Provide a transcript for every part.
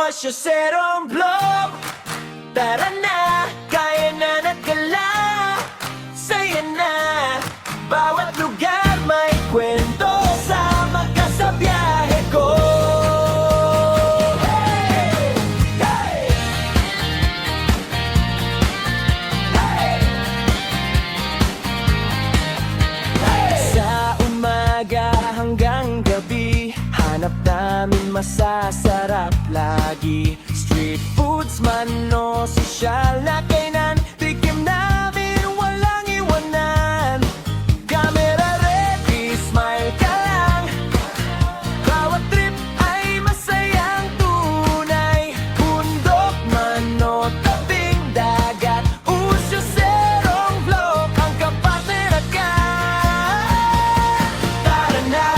Osyoserong Blog. Tara na, kaya na nagkala. Saya na, bawat lugar may kwento. Sama ka sa biyahe ko. Hey! Hey! Hey! Hey! Sa umaga hanggang gabi, hanap namin masasarap lagi. Street foods man o sosyal na kainan, tikim namin walang iwanan. Camera ready, smile ka lang. Bawat trip ay masayang tunay. Bundok man o tabing dagat, Osyoserong Blog ang kapatid ka. Tara na,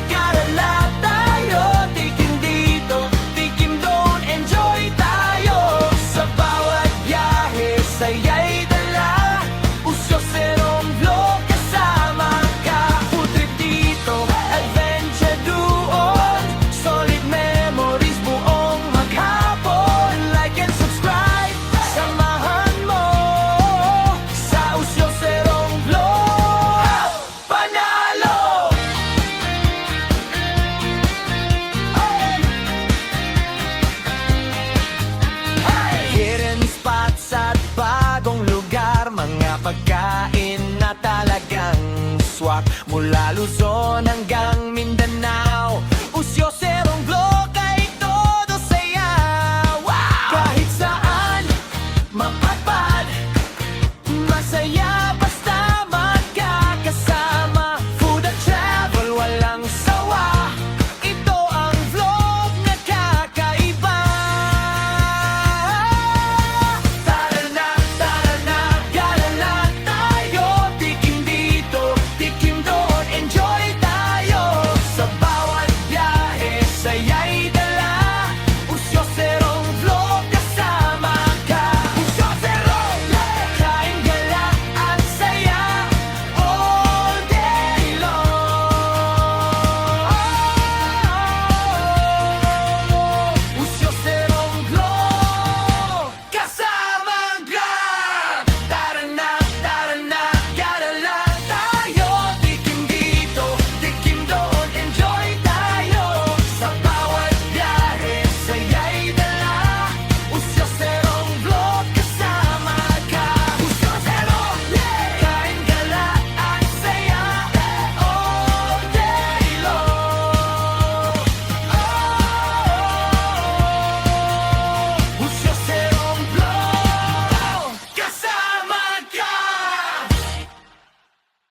karala tayo. Tikim dito, tikim doon, enjoy tayo. Sa bawat biyahe, saya'y dala. Osyoserong Blog kasama ka. Food trip dito, adventure doon. Solid memories buong maghapon. Like and subscribe, samahan mo sa Osyoserong Blog. Panalo! Hidden spots at bagong lugar, mga pagkain na talagang swak. Mula Luzon